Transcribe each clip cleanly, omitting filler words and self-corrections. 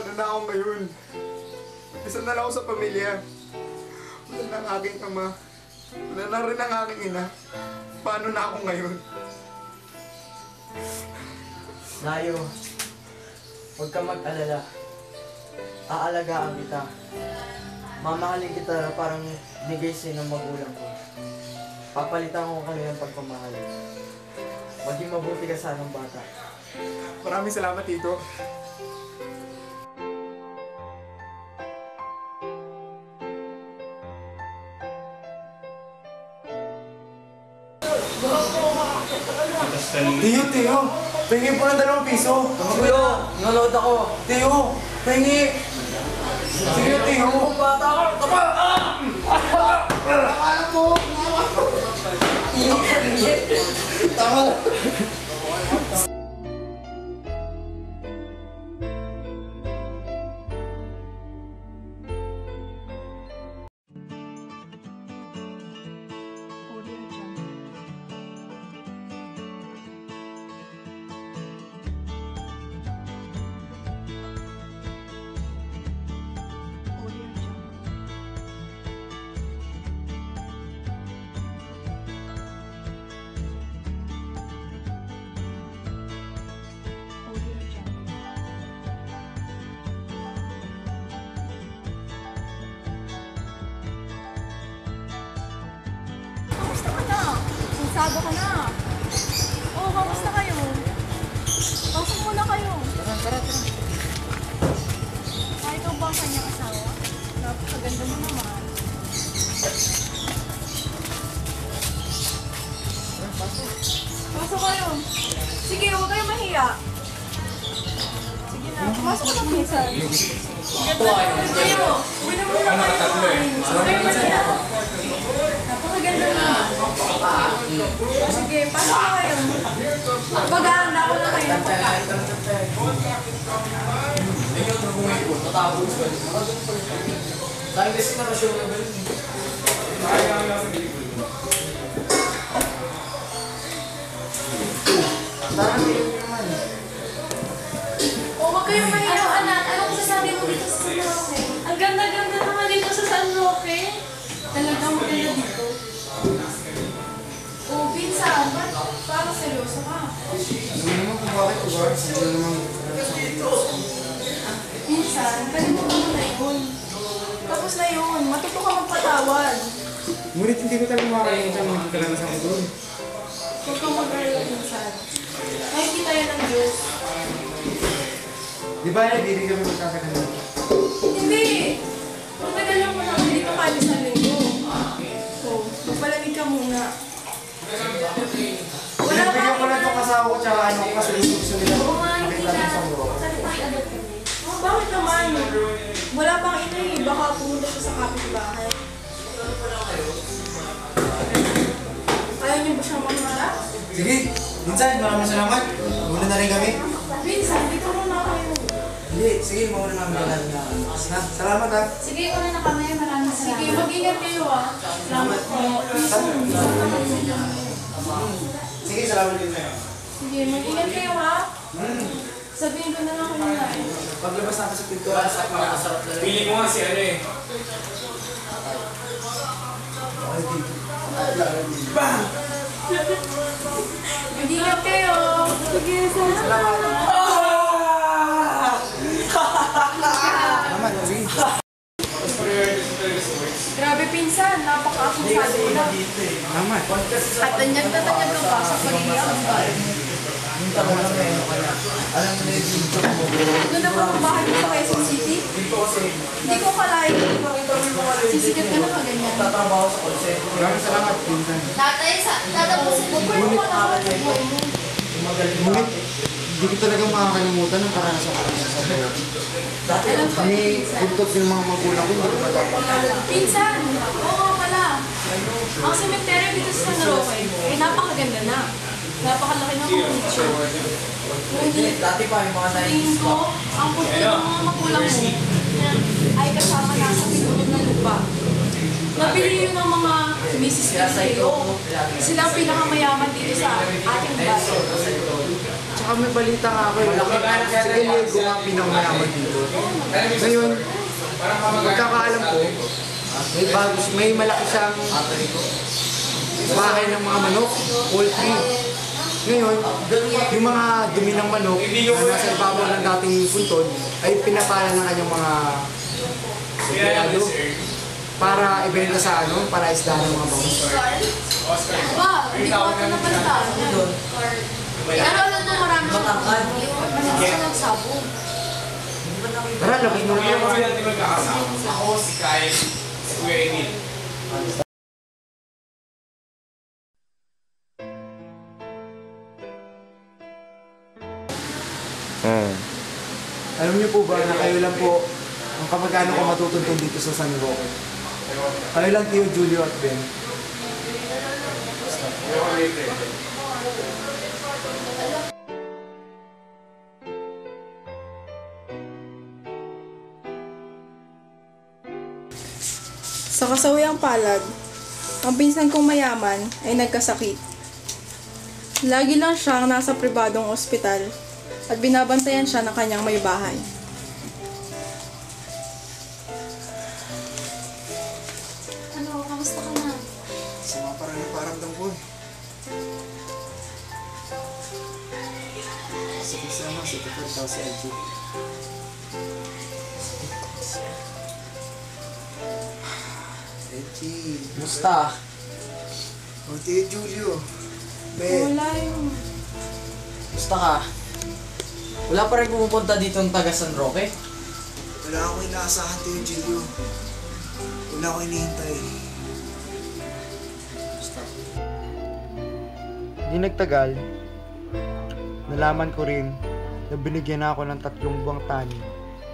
Paano na ako ngayon? Isa na lang ako sa pamilya. Wala na ang aking ama. Wala na rin ang aking ina. Paano na ako ngayon? Layo, huwag ka mag-alala. Aalagaan kita. Mamahalin kita na parang bigay sa'yo ng magulang ko. Papalitan ko kami ng pagpamahal. Maging mabuti ka sa anong bata. Maraming salamat, Tito. Tiyo, tingin po ng 2 piso. Magulo, nanonood ako. Tiyo, tingin. Sige, Tiyo. Bata ako, tapa! Alam mo. Tama. Sado ka na. Oo, kamusta kayo? Pasok muna kayo. Tara. Ay, ikaw ba ang kanyang asawa? Napakaganda mo naman. Pasok kayo. Sige, huwag kayo mahiya. Sige na, pumasok ka na minsan. Ganda naman kayo. Uwi na muna kayo. Huwag kayo mahiya. Napakaganda mo. Sige, pasok na kayo. Maghahanda ko na kayo ng pagkain. Dahil kasi na siya na ba Huwag kayong mahiya, anak. Anong sasabi mo dito sa San Roque? Ang ganda-ganda naman dito sa San Roque. Talagang maganda dito. Oh, pinsan, parang seryoso ka. Ano naman kung bakit ko ba? Ano naman Pinsan, kalimutan mo na yun. Tapos na yun, matuto ka magpatawad. ngunit hindi ko talaga makakalimutan mga karanasan ko doon. Huwag kang mag-alala, pinsan. Nakikita yan ng Diyos. Di ba hindi kami magkakaroon? Hindi! Matagal lang mo lang dito ka isang linggo. So, magpalamig ka muna. Pinagbigyan ko lang itong kasama ko tsaka ano ko kasi gusto nila Oo nga, hindi makita na. din sa bro. Bakit naman? Wala pang ina eh. Baka pumunta siya sa kapitbahay. Ayaw niyo ba siyang mangharap? Sige, minsan maraming salamat. Muna na rin kami. Minsan, dito muna kayo. Hindi, sige, mauna namin na. Salamat ha. Sige, una na kami. Maraming salamat. Sige, mag-ingat kayo ah. Salamat po. Sige, salamat din sa'yo. Sige, mag-ingat kayo ha. Sabihin ko na lang kung na eh. Paglabas natin sa pintura sa masarap na rin. Pili mo nga si ano eh. Bang! Mag-ingat kayo. Sige, salamat. Salamat, sige. Grabe pinsan, napaka-akusado mo na. Salamat. At tanyag na tanyag ka pa sa pag-iambal. Minta ko lang ngayon ka na. Alam mo na yung dito mo. Doon na po ang bahay mo sa Quezon City. Dito kasi, Hindi ko kalahin. Sisikat ka na kaganyan. tatrabaho sa call center. Maraming salamat, pinsan. Tatay, tatapusin mo. Pwede mo na ako ng buhay mo. Ngunit, hindi ko talagang makakalimutan ang karanasan ko sa buhay. Dati Alam ko, kami, pinsan. buntot yung mga magulang ko, hindi ko matapos. Pinsan, oo pala. Ang cemetery dito sa San Roque, ay napakaganda na. Napakalaki ng mga picture. Ngunit, Dati pa yung mga tingin ko, ang puti ng mga magulang mo ay kasama na sa pinulog ng lupa. Nabili yun ng mga Mrs. Castillo. Sila ang pinakamayaman dito sa ating bayan. Tsaka may balita nga ako eh. Si Gallego nga ang pinakamayaman dito. Ngayon, pagkakaalam ko, may malaki siyang bahay ng mga manok, poultry. Ngayon, yung mga dumi ng manok na nasa ibabaw ng dating puntod ay pinapala ng kanyang mga empleyado para ibenta sa para isda ng mga bangus. Ba, hindi ko ito napantaan. Pero alam mo marami Matangkad. Manang siya nagsabog. Tara, labas mo na. Ako, si Kyle, si Kuya Emil. Alam niyo po ba na kayo lang po ang kamag-anak ko matutuntun dito sa San Roque? Kayo lang Tio Julio at Ben. Sa kasawayang palad, ang pinsan kong mayaman ay nagkasakit. Lagi lang siyang nasa pribadong ospital at binabantayan siya ng kanyang may bahay. Ano, kamusta ka na? Sama parang yung paramdam ko eh. Sige sana, si Tukad daw si LG. LG. Musta? O Tio Julio. Ben. Wala yung... Musta ka? Wala pa rin pumupunta dito ng taga San Roque? Wala akong inaasahan Tio Julio. Wala akong inihintay. Di nagtagal, nalaman ko rin na binigyan ako ng 3 buwang tani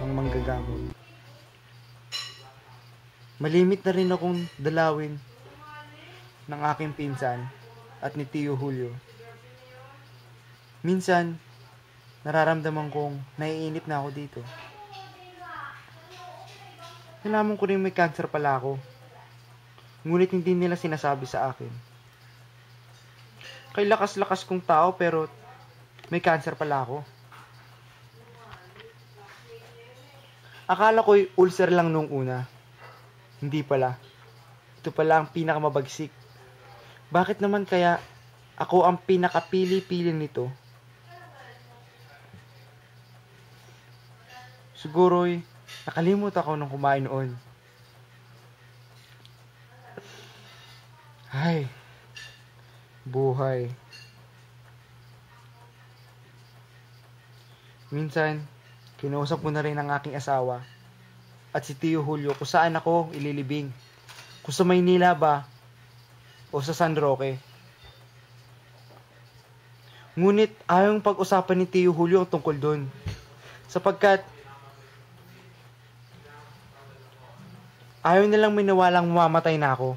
ng manggagamot. Malimit na rin akong dalawin ng aking pinsan at ni Tio Julio. Minsan, nararamdaman kong naiinip na ako dito. Nalaman ko rin may cancer pala ako. Ngunit hindi nila sinasabi sa akin. Kay lakas-lakas kong tao pero may cancer pala ako. Akala ko'y ulcer lang nung una. Hindi pala. Ito pala ang pinakamabagsik. Bakit naman kaya ako ang pinakapili-pili nito? Siguro'y nakalimut ako nung kumain noon. Ay, buhay. Minsan, kinausap ko na rin ang aking asawa at si Tio Julio kung saan ako ililibing. Kung sa Maynila ba o sa San Roque. Ngunit ayaw pag-usapan ni Tio Julio ang tungkol doon. Sapagkat ayaw nilang minawalang mamamatay na ako.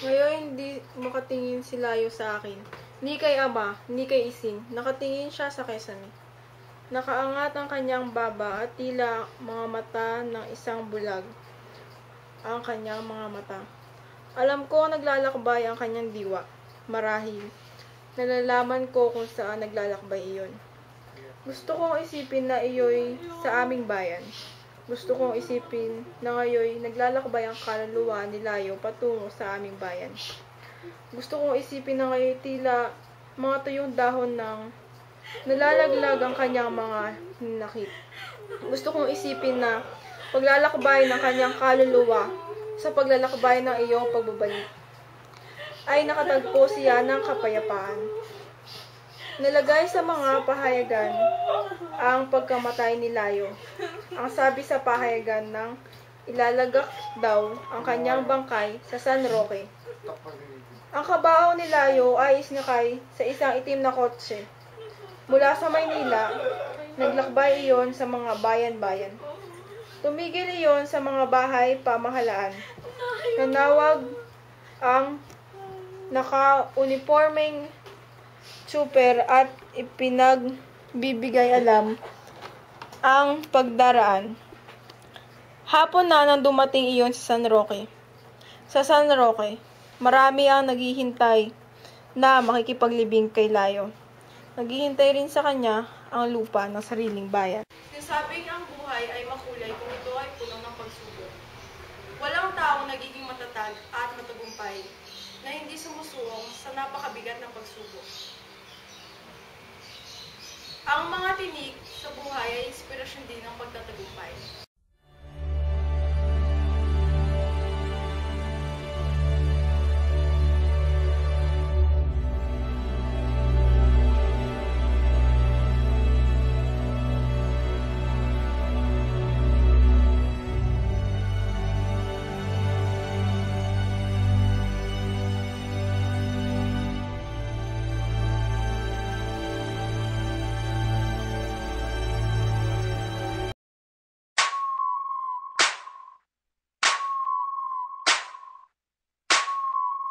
Ngayon hindi makatingin si Layo sa akin. Ni kay ama, ni kay ising. Nakatingin siya sa kesame. Nakaangat ang kanyang baba at tila mga mata ng isang bulag ang kanyang mga mata. Alam ko naglalakbay ang kanyang diwa. Marahil, nalalaman ko kung saan naglalakbay iyon. Gusto kong isipin na iyo'y sa aming bayan. Gusto kong isipin na ngayon naglalakbay ang kaluluwa ni Layo patungo sa aming bayan. Gusto kong isipin na ngayon tila mga tuyong dahon ng nalalaglag ang kanyang mga hinakit. Gusto kong isipin na paglalakbay ng kanyang kaluluwa sa paglalakbay ng iyong pagbabalik ay nakatagpo siya ng kapayapaan. Nalagay sa mga pahayagan ang pagkamatay ni Layo. Ang sabi sa pahayagan ng ilalagak daw ang kanyang bangkay sa San Roque. Ang kabao ni Layo ay isinakay sa isang itim na kotse. Mula sa Maynila, naglakbay iyon sa mga bayan-bayan. Tumigil iyon sa mga bahay pamahalaan. Nanawag ang naka-uniformeng super at ipinagbibigay alam ang pagdaraan. Hapon na nang dumating iyon sa San Roque. Sa San Roque, marami ang naghihintay na makikipaglibing kay Layo. Naghihintay rin sa kanya ang lupa ng sariling bayan. Sinasabing ang buhay ay makulay kung ito ay puno ng pagsubok. Walang taong nagiging matatag at matagumpay na hindi sumusuong sa napakabigat ng pagsubok. Ang mga tinik sa buhay ay inspirasyon din ng pagtatagumpay.